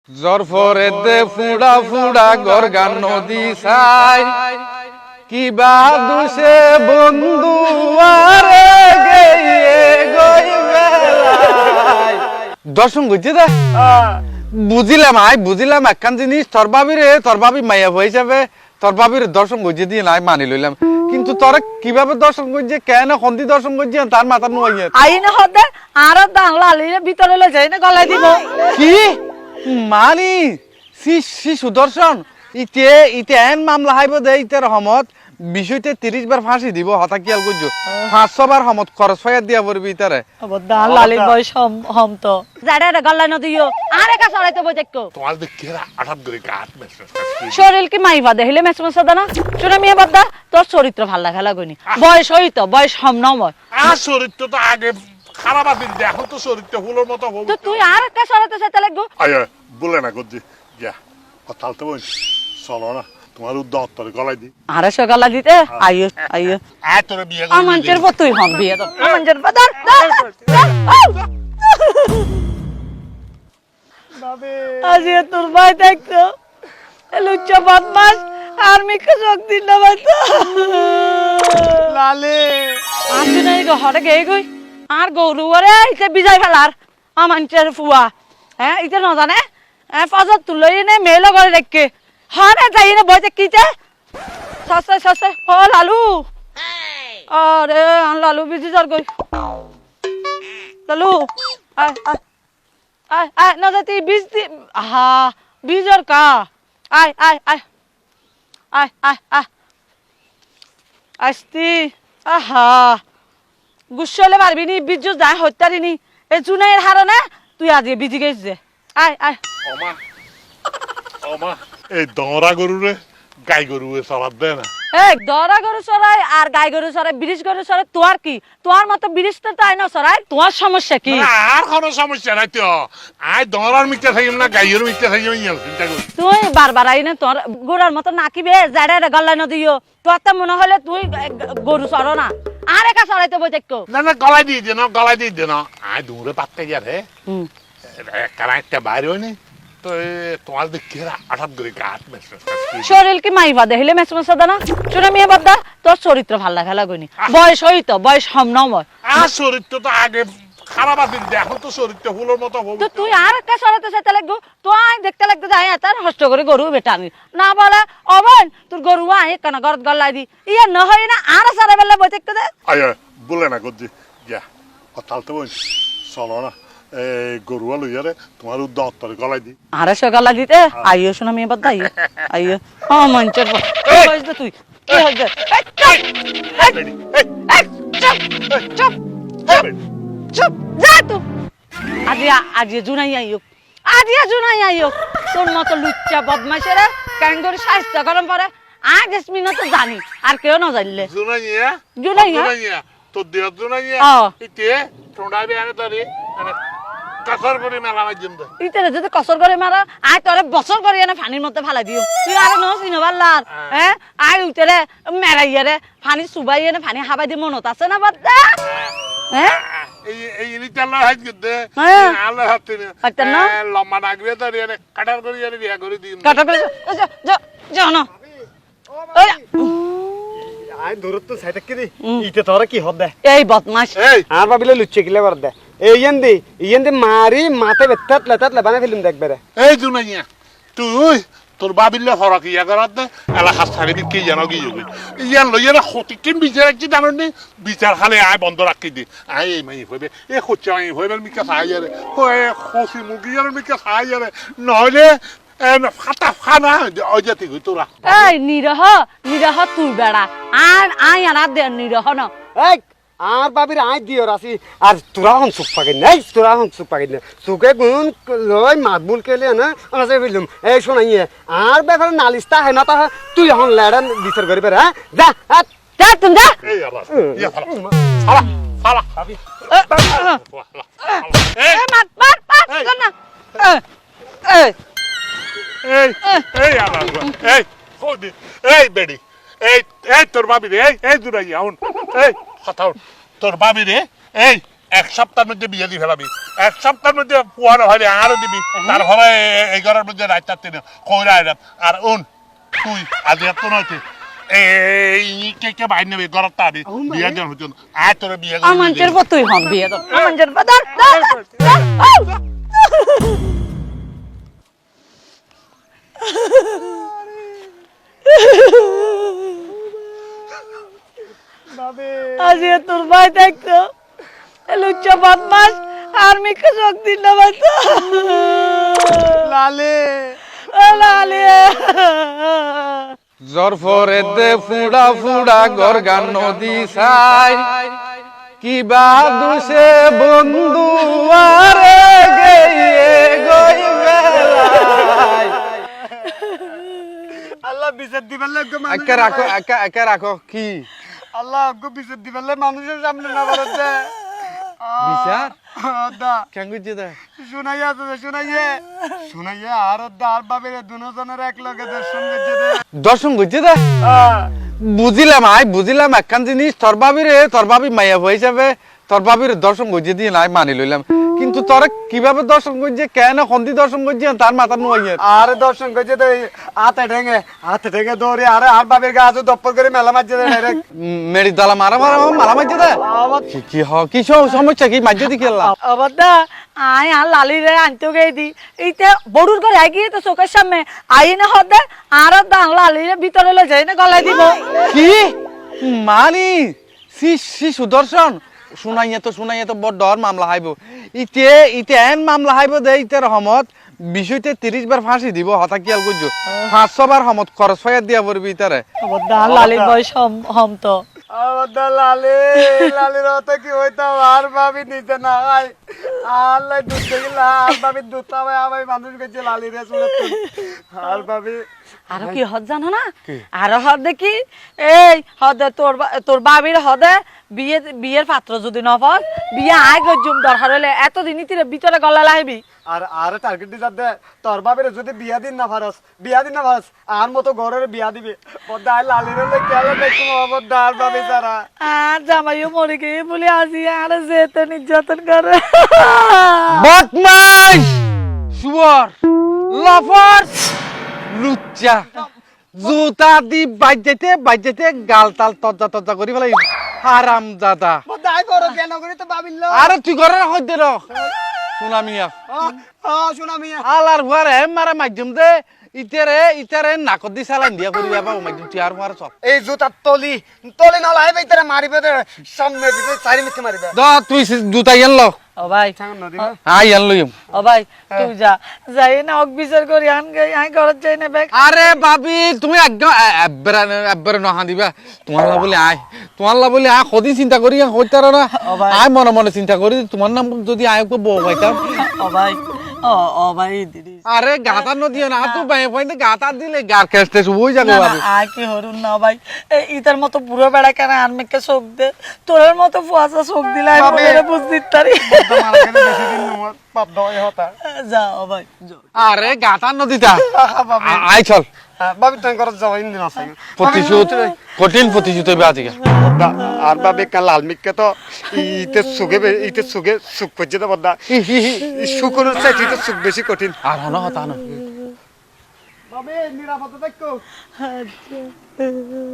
জরফরে দে ফুড়া ফুড়া গরগা নদী সাই কিবা দুসে বন্ধু আরে গেয়ে গই বেলায় দর্শন বুঝছি দে বুঝিলাম একখান জিনিস তোর ভাবি মাইয়া হিসাবে তোর ভাবির দর্শন বুঝিয়ে দিয়ে নাই মানি লইলাম কিন্তু তোরা কিভাবে দর্শন করছে কেন হন্দি দর্শন করছে তার মাথা নুয়াইয়া আইনে হতে আর দাঁড়ালির ভিতরে লই যাই না গলায় দিব কি মানি সি সুদর্শন ইতে এন মামলা হাইব দে ইতে রহমত বিষয়তে 30 বার ফাঁসি দিব হতা কিয়াল করছো 500 বার হমত খরচ হইয়া দিয়া পড়বি ইতারে দাঁড়ালির বয়স হম তো যাড়ে রে গলায় ন দিও আরে কা সরাইতে বইতেকো তোমার দেখে আঠাত করে কাট মেসেজ শরীর কি মাইবা দেখিলে মেসমসা দানা শুনে মিয়া বাদা তোর চরিত্র ভাল লাগা লাগনি বয়স হইতো বয়স হম নময় আর চরিত্র তো আগে খারাপ আছে দেখো তো চরিত্র ফুলের মতো হবে তো তুই আর কা সরাইতে চাইতে লাগবো আয় বলে না গজি যা কথা তো বল চলো না তোমার উদ্যম তোর গলায় দি আরে সে গলা দিতে আইও আয় তোর বিয়ে আমাঞ্চের পর তুই হম বিয়ে তো আমাঞ্চের পর আজি তোর ভাই দেখতো লুচ্চা বদমাস আর্মি কে শক্তি না বাতা লালে আমি নাই গো হরে গে গই আর গরু আরে ইতে বিজাই ফেলার আমাঞ্চের ফুয়া হ্যাঁ ইতে ন জানে ফাজত তুলই নে মেল করে দেখকে হরে যাই না বইতে কিতে সসে ও লালু আরে আন লালু বিজি জর গই লালু আয় না যাতি বিজ দি আহা বিজর কা আয় আসতি আহা গুসলে পারবি নি বিজু যায় হত্যারি নি এই জুনাইয়ের হারনে তুই আজ বিজি গেছ যে আয় ওমা এই দরা গরুরে গাই গরুরে সরাব দে না এই দরা গরু সরাই আর গাই গরু সরাই ব্রিজ গরু সরাই তোর কি তোর মতো ব্রিজ তো তাই না সরাই তোমার সমস্যা কি আর কোনো সমস্যা নাই তো আয় দরার মিথ্যা থাকিম না গাইয়ের মিথ্যা থাকিম ইয়া চিন্তা করি তুই বারবার আইনে তোর গরুর মতো নাকিবে জাড়ে রে গল্লা ন দিও তোর তো মনে হলে তুই গরু সরো না আর একা সরাইতে বই দেখো না গলায় দিয়ে দে না আয় দূরে পাততে গিয়া রে কারা একটা বাইরে হয়নি তো তোমার দেখে আঠাত করে কাট মেসেজ শরীর কি মাইবা দেখিলে মেসমসা দানা শুনে মিয়া বাদা তোর চরিত্র ভাল লাগা লাগনি বয়স হইতো বয়স হম নময় আর চরিত্র তো আগে খারাপ আছে দেখো তো চরিত্র ফুলের মতো হবে তো তুই আর একটা সরাতে চাইতে লাগবো তো আই দেখতে লাগতে যাই তার হস্ত করে গরু বেটা আমি না বলে অবন তোর গরু আই কেন গরত গল্লাই দি ইয়া ন হয় না আর সারা বেলা বই দেখতে দে আয় বলে না গজি যা কথা তো বল চলো না গরু লইয়ারে তোমার উদ্যম তোর গলায় দি আরে সকাল দিতে আইও শোনা মেয়ে বাদ আইও মঞ্চের তুই কি হইছে চুপ যা তুই আজি জুনাই আইও তোর মতো লুচ্চা বদমাশের ক্যাঙ্গরি স্বাস্থ্য গরম পরে আজ জেসমিন তো জানি আর কেউ না জানলে জুনাইয়া তোর দেহ জুনাইয়া ইতে টোড়া বেয়ারে ধরে কাসর করে মেলা মাঝম দে ইতে যদি কসর করে মারা আই তোরে বছর করে এনে পানির মধ্যে ফালা দিও তুই আর ন চিনো পারলার হ্যাঁ আই উইতেরে মেরাইয়ারে পানি সুবাই এনে পানি হাবাই দি মনত আছে না বাদা হ্যাঁ এই ইলিটালা হাইত গদে আল্লাহ হাতে না লম্বা নাগরে ধরে এনে কাটার করে এনে বিয়া করে দিন কাটা করে যা না আই দূরত্ব সাইড কি দি ইতে তোরা কি হদ দে এই বদমাশ আর ভাবিলে লুচ্চে কিলে বার দে এইয়েন মারি মাতে বেত্তাত লেবানে ফিল্ম দেখবে রে এই জুনাইয়া তুই তোর বাবিলে হরক ইয়া করাত দে এলাকা ছাড়ি কি জানো কি যাবি ইয়ান লইয়ারে হতিকিন বিচার একটি জানি বিচার খালে আয় বন্ধ রাখি দি আয় এই মাই হইবে এ হচ্ছে মাই হইবে মিকা সাইয়ারে ওই খসি মুগিয়ার মিকা সাইয়ারে নহলে ফাটা ফানা অজাতি হই তোরা এই নিরহ তুই বেড়া আর আই আর দে নিরহ না এই আর বাবির আই দিও রাসি আর তোরা হন সুপ পাগে নাই সুকে গুণ লই মাকবুল কেলে না আনাসে ফিল্ম এই শোনাইয়ে আর ব্যাপারে নালিশটা হয় না তা তুই হন লেডান বিচার করিবে হ্যাঁ যা তুমি যা এই আল্লাহ ইয়া ফালা ভাবি এই মার না এই আল্লাহ এই খোদি এই বেডি এই তোর বাবি রে এই দুরাইয়া হুন এই কথা তোর বাবি রে এই এক সপ্তাহের মধ্যে বিয়ে দিয়ে ফেলাবি, এক সপ্তাহের মধ্যে পুয়ানো হলে আরো দিবি, তারপরে এই ঘরের মধ্যে রাত চারটে কইরা এলাম। আর ওন তুই আজ এত নয়তে এই কে কে বাইর নেবে ঘর তাবি বিয়ে দেন হইতো আয় তোর বিয়ে আমাঞ্চের পর তুই হম বিয়ে তো আমাঞ্চের পর আজি তোর ভাই দেখতো লুচ্চা বদমাস আর্মিকে যোগ দিন না বাচ্চা লালে লালে জরফরে দে ফুড়া ফুড়া গরগা নদী সাই কিবা দুসে বন্ধু আরে গইয়ে গই বেলাই। আল্লাহ বিচার দিবার লাগবে একা রাখো একা রাখো কি আল্লাহ আগ্গো বিচার দিবার লাগে মানুষের সামনে না পারতে বিচার দা কেন করছে দা শুনাইয়া তো শুনাইয়া আর দা আর বাবের দুজনের এক লগে দর্শন করছে দর্শন করছে দা বুঝিলাম একখান জিনিস তোর ভাবি মাইয়া হয়ে যাবে, তোর ভাবির দর্শন করছে দিয়ে নাই মানি লইলাম, কিন্তু তোরা কিভাবে দর্শন করছে কেন খন্দি দর্শন করছে তার মাথা নুয়াইয়া আর দর্শন করছে তো হাতে ঠেঙে দৌড়ে আরে আর বাবের গাছ দপ্পর করে মেলা মারছে ডাইরেক্ট মেরি দালা মারা মারছে দা কি সমস্যা কি মাঝে দিকে আবার দা আয় আর লালি রে আনতে গেই দি এইটা বড়ুর ঘরে গিয়ে তো চোখের সামনে আই না হদে আর দা লালি রে ভিতরে লই যাই না গলায় দিব কি মানি সি সুদর্শন শুনাইয়া তো বড় ডর মামলা হাইব ইতে এন মামলা হাইব দে ইতে রহমত বিষয়তে 30 বার ফাঁসি দিব হতা কিয়াল করছো 500 বার হমত খরচ হয়ে দিয়া পড়বি ইতারে আবার দা লালির বয়স হম তো আবার লালির হতে কি হইতাম আর ভাবি নিতে না আয় আল্লাহ দুধ দেখলা আর ভাবি দুধ পাবে আমি মানুষ গেছে লালি রে শুনে আর ভাবি আর কি হদ জানো না আর হদ দেখি এই হদে তোর বাবির হদে বিয়ের পাত্র যদি ন পাস বিয়ে আয় গজুম দরকার হলে এতদিন ভিতরে গলা লাইবি আর টার্গেট দি যাতে তোর বাবের যদি বিয়া দিন না পারস আর মতো ঘরের বিয়া দিবে বদ্দা লালির হলে কেন দেখুন বদ্দা আর ভাবি সারা আর জামাইও মরে গিয়ে বলে আসি আর যেতে নির্যাতন করে বদমাইশ শুয়ার লাফার লুচ্চা জুতা দি বাইজেতে গাল তাল তজা করি ফেলাই হারাম দাদা বদ্দা আই বড় কেন করি তো ভাবিল আরে তুই ঘরে হইতে র সুনামিয়া শোনা মিয়া আলার হুয়ার হে মারা মাধ্যম দে ইতারে নাকত দি চালান দিয়া করি যাবা মাধ্যম তুই আর হুয়ার সব এই জুতার তলি না লাইবে তারা মারিবে সামনে দিবে চারি মিথ্যে মারিবে দ তুই জুতা ইয়ান ল ও ভাই ইয়ান লইম ও ভাই তুই যাই না অক বিচার করি আন গই আই ঘরত যাই না ব্যাগ আরে বাবি তুমি একদম এব্বারে নহা দিবা তোমার লা বলে আয় কদিন চিন্তা করি হইতার না আয় মনে মনে চিন্তা করি তোমার নাম যদি আয়কে বউ পাইতাম ও ভাই ও ভাই দিদি আরে গাতা নদিও না তুই বাই পাইতে গাতা দিলে গার কেস্তে হই যাবে বাবি আর কি হরুন না ভাই ইতার মতো পুরো বেড়া কেন আর মেকে শোক দে তোর মতো ফুয়াশা শোক দিলে আমি বুঝতে পারি যাও ভাই আরে গাতা নদীটা আয় চল ভাবি তুই ঘর যাওয়া ইন্দিন আছে কঠিন প্রতিশোধ হইবে আজকে আর ভাবি কাল লাল মিককে তো ইতে সুগে সুখ করছে তো বদ্দা সুখের চাইতে তো সুখ বেশি কঠিন আর হন হতা না ভাবি নিরাপদে দেখো